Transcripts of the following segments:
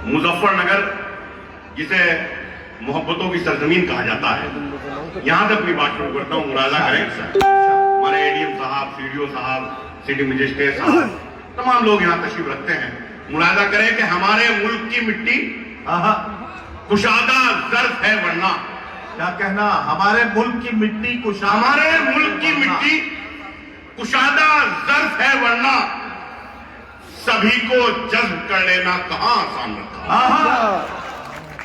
مظفر نگر جسے محبتوں کی سرزمین کہا جاتا ہے، یہاں سے اپنی بات شروع کرتا ہوں. ملاحظہ کریں ہمارے اے ڈی ایم صاحب، سی ڈی او صاحب، سٹی مجسٹریٹ صاحب، تمام لوگ یہاں تشریف رکھتے ہیں. ملاحظہ کریں کہ ہمارے ملک کی مٹی کشادہ ظرف ہے ورنہ. کیا کہنا؟ ہمارے ملک کی مٹی ہمارے ملک کی مٹی کشادہ ظرف ہے ورنہ سبھی کو جذب کر لینا کہاں آسان رکھا.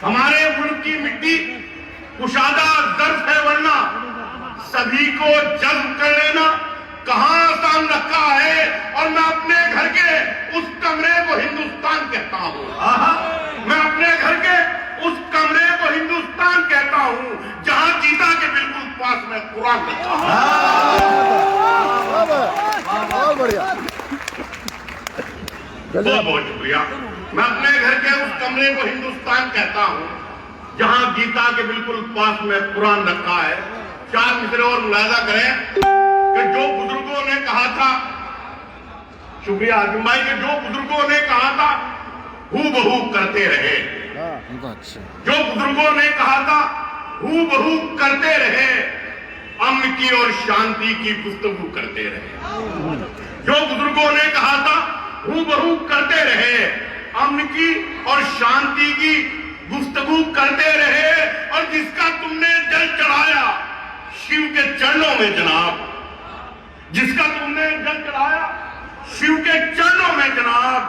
ہمارے ملک کی مٹی کشادہ ظرف ہے ورنہ سبھی کو جذب کر لینا کہاں آسان رکھا ہے. اور میں اپنے گھر کے اس کمرے کو ہندوستان کہتا ہوں. میں اپنے گھر کے اس کمرے کو ہندوستان کہتا ہوں جہاں گیتا کے بالکل پاس میں قرآن رکھا بہت بڑھیا. بہت بہت شکریہ. میں اپنے گھر کے اس کمرے کو ہندوستان کہتا ہوں جہاں گیتا کے بالکل پاس میں قرآن رکھا ہے. 4 مصرے اور ملاحظہ کریں کہ جو بزرگوں نے کہا تھا، شکریہ حاکم بھائی، کہ جو بزرگوں نے کہا تھا ہو بہو کرتے رہے. جو بزرگوں نے کہا تھا ہو بہو کرتے رہے، امن کی اور شانتی کی گفتگو کرتے رہے. جو بزرگوں نے کہا تھا ہو بہو کرتے رہے، امن کی اور شانتی کی گفتگو کرتے رہے. اور جس کا تم نے جل چڑھایا شیو کے چرنوں میں جناب، جس کا تم نے جل چڑھایا شیو کے چرنوں میں جناب،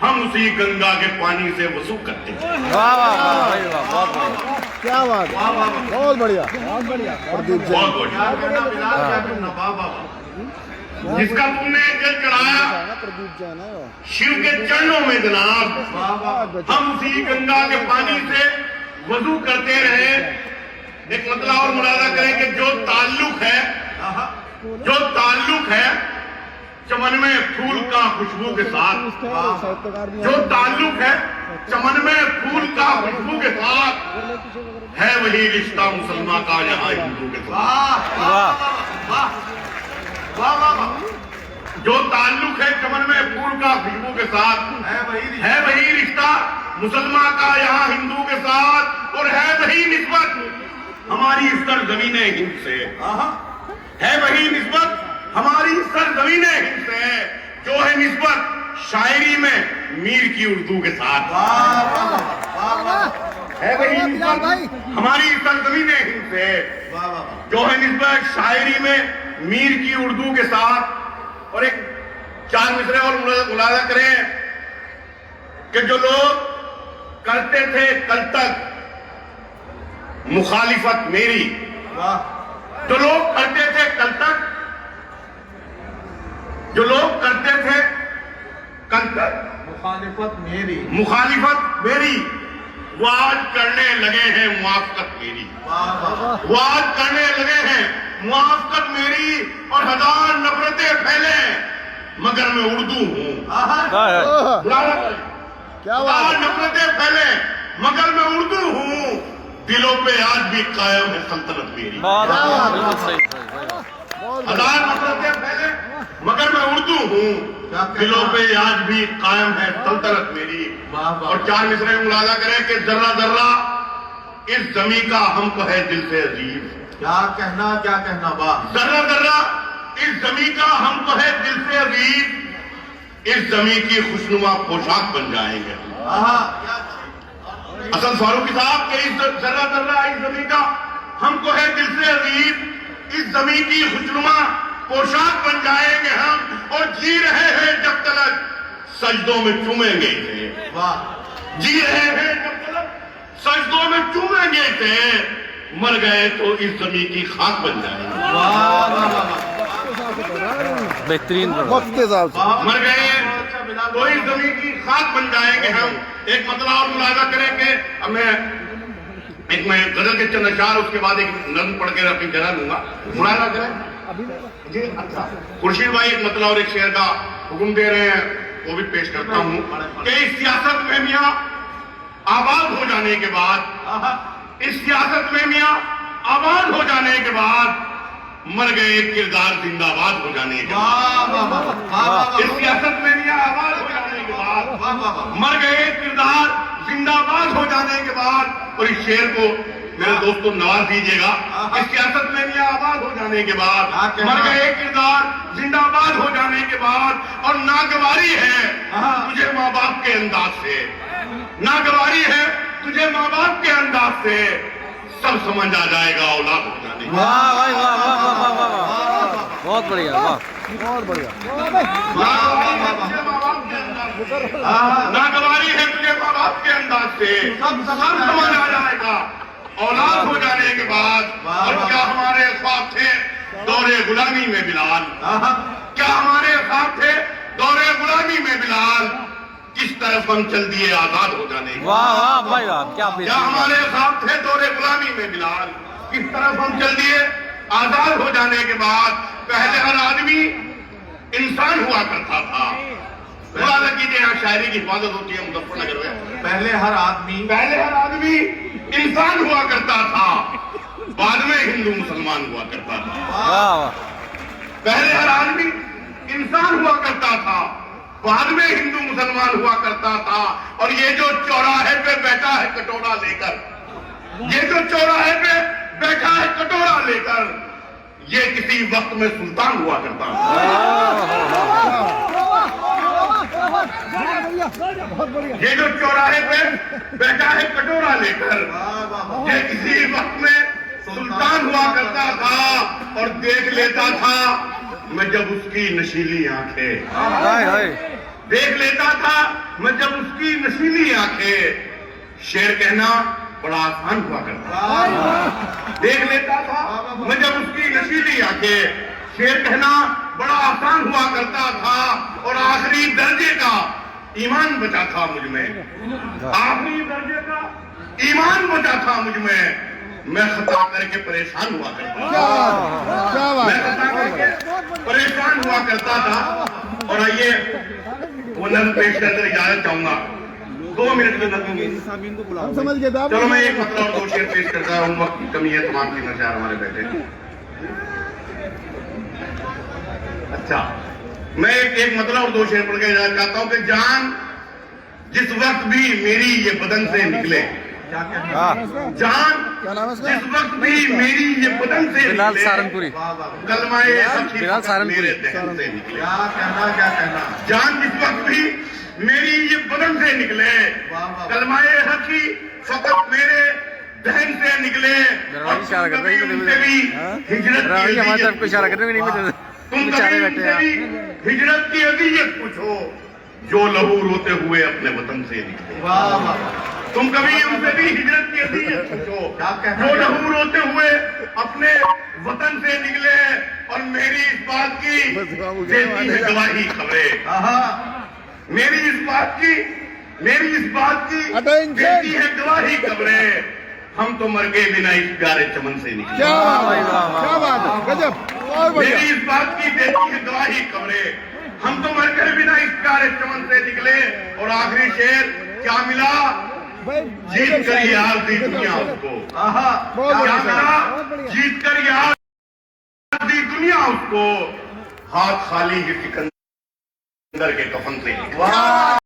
ہم اسی گنگا کے پانی سے وضو کرتے ہیں. کیا بات ہے، بہت بڑھیا. پردیپ بہت بہت جس کا تم نے جل چڑھایا پردیپ جان ہے. شیو کے چرنوں میں جناب، ہم اسی گنگا کے پانی سے وضو کرتے رہے. ایک مطلب اور ملاحظہ کریں کہ جو تعلق ہے چمن میں پھول کا خوشبو کے ساتھ، جو تعلق ہے چمن میں پھول کا خوشبو کے ساتھ، ہے وہی رشتہ مسلمان کا یہاں ہندو کے ساتھ. جو تعلق ہے چمن میں پھول کا خوشبو کے ساتھ، ہے وہی رشتہ مسلمان کا یہاں ہندو کے ساتھ. اور ہے وہی نسبت ہماری سرزمین ہند سے، ہے وہی نسبت ہماری سرزمین ہند سے جو ہے نسبت شاعری میں میر کی اردو کے ساتھ. ہے وہی نسبت ہماری سرزمین ہند سے جو ہے نسبت شاعری میں میر کی اردو کے ساتھ. اور ایک 4 مصرے اور ملاحظہ کریں کہ جو لوگ کرتے تھے کل تک مخالفت میری، جو لوگ کرتے تھے کل تک، جو لوگ کرتے تھے کل تک مخالفت میری، وہ آج کرنے لگے ہیں موافقت میری. وہ آج کرنے لگے ہیں موافقت میری. اور 1000 نفرتیں پھیلے مگر میں اردو ہوں. کیا 1000 نفرتیں پھیلے مگر میں اردو ہوں. دلوں پہ آج بھی قائم ہے سلطنت میری. 1000 نفرتیں پھیلے مگر میں اردو ہوں. دلوں پہ آج بھی قائم ہے سلطنت میری. اور 4 مصرے ملاحظہ کریں کہ ذرہ ذرہ اس زمین کا ہم کو ہے دل سے عزیز. کیا کہنا ذرہ ذرہ اس زمین کا ہم کو ہے دل سے عزیز. اس زمین کی خوشنما پوشاک بن جائیں گے. حسن فاروقی صاحب کہ اس ذرہ ذرہ اس زمین کا ہم کو ہے دل سے عزیز. اس زمین کی خوشنما پوشاک بن جائیں گے ہم. اور جی رہے ہیں جب تلک سجدوں میں چومیں گے تھے. جی رہے ہیں جب تلک سجدوں میں چومیں گے تھے. مر گئے تو اس زمین کی خاک بن جائیں گے. بہترین وقت کے حساب سے مر گئے تو اس زمین کی خاک بن جائیں گے ہم. ایک مطلب اور ملاحظہ کریں کہ اب میں غزل کے چند اشعار اس کے بعد ایک نظم پڑھ کے اپنی جگہ لوں گا. ملاحظہ کریں جی. اچھا خورشید بھائی ایک مطلب اور ایک شعر کا حکم دے رہے ہیں، وہ بھی پیش کرتا ہوں کہ اس سیاست میں میاں آباد ہو جانے کے بعد، اس سیاست میں میاں آباد ہو جانے کے بعد मर गए किरदार जिंदाबाद हो जाने के बाद, वाह वाह वाह वाह वाह इस सियासत में भी आबाद हो जाने के बाद, वाह वाह वाह मर गए किरदार जिंदाबाद हो जाने के बाद, और इस शेर को मेरे दोस्तों नवाज दीजिएगा, इस सियासत में भी आबाद हो जाने के बाद, मर गए किरदार जिंदाबाद हो जाने के बाद, और नागवारी है तुझे माँ बाप के अंदाज से, नागवारी है तुझे माँ बाप के अंदाज से, सब समझ आ जाएगा औलाद हो जाने के बाद। वाह भाई वाह वाह वाह वाह वाह वाह, बहुत बढ़िया वाह। बहुत बढ़िया नागवारी है तुझे माँ बाप के अंदाज से, सब समझ आ जाएगा औलाद हो जाने के बाद। और क्या हमारे ख्वाब थे दौरे गुलामी में बिलाल, क्या हमारे ख्वाब थे दौरे गुलामी में बिलाल, किस तरफ हम चल दिए आजाद हो जाने के बाद। वाह वाह भाई वाह, क्या क्या हमारे ख्वाब थे दौरे गुलामी में बिलाल, किस तरफ हम चल दिए आजाद हो जाने के बाद। पहले हर आदमी इंसान हुआ करता था, मुलाजा कीजिए, यहाँ शायरी की हिफाजत होती है मुजफ्फरनगर में। पहले हर आदमी इंसान हुआ करता था, बाद में हिंदू मुसलमान हुआ करता था। वाह वाह, पहले हर आदमी इंसान हुआ करता था, बाद में हिंदू मुसलमान हुआ करता था। और ये जो चौराहे पे बैठा है कटोरा लेकर, ये जो चौराहे पे बैठा है कटोरा लेकर, ये किसी वक्त में सुल्तान हुआ करता था। ये जो चौराहे पे बैठा है कटोरा लेकर, ये किसी वक्त में सुल्तान हुआ करता था। और देख लेता था मैं जब उसकी नशीली आंखें, हाय हाय, देख लेता था मैं जब उसकी नशीली आंखें, शेर कहना बड़ा आसान हुआ करता था। देख लेता था मैं जब उसकी नशीली आंखें, शेर कहना बड़ा आसान हुआ करता था। और आखिरी दर्जे का ईमान बचा था मुझ में, आखिरी दर्जे का ईमान बचा था मुझ में। मैं खता करके परेशान हुआ करता था, क्या बात मैं है। खता करके परेशान हुआ करता था। और आइए वो नज़्म पेश करके इजाजत चाहूंगा, 2 मिनट में नज़्म। हम समझ गए थे आप। चलो मैं एक मतलब और 2 शेर पेश करता हूँ, वक्त की कमी है, तमाम की नज़र हमारे बैठे। अच्छा, मैं एक मतलब और 2 शेर पढ़ के जाना चाहता हूँ कि जान जिस वक्त भी मेरी ये बदन से निकले, क्या कहना वाह, जान क्या नाम है इसका? जिस वक्त भी मेरी ये बदन से बिलाल निकले, सहारनपुरी, कलमाए हकी बिलाल सहारनपुरी। मेरे दहन से निकले। क्या कहना जान जिस वक्त भी मेरी ये बदन से निकले, कलमाए हकी फकत मेरे दहन से निकले। दरवाजे इशारा कर रहे हैं, तुम कभी उनसे भी हिजरत की दरवाजे हमारी तरफ को अज़ियत इशारा कर रहे हैं, पूछो। नहीं तुम बेचारे कभी बैठे उनसे हैं। भी हिजरत की अज़ियत पूछो, जो लहू रोते हुए अपने वतन से निकले। वाह वाह तुम कभी उनसे भी हिजरत की अज़ियत पूछो, क्या कहना जो लहू रोते हुए अपने वतन से निकले। और मेरी इस बात की देती है गवाही खबरें, मेरी इस बात की Attention! देती है गवाही खबरें, हम तो मर गए बिना इस प्यारे चमन से निकले। क्या वाह, बात है, वाह, वाह, क्या बात है, गजब, बहुत बढ़िया। मेरी इस बात की देती है गवाही खबरें, हम तो मर गए बिना इस प्यारे चमन से निकले। और आखिरी शेर क्या मिला, भाई, जीत कर यार दी दुनिया उसको, बहुत क्या बढ़िया, मिला, बहुत बढ़िया। जीत कर यार दी दुनिया उसको, हाथ खाली ही सिकंदर के कफन से निकले।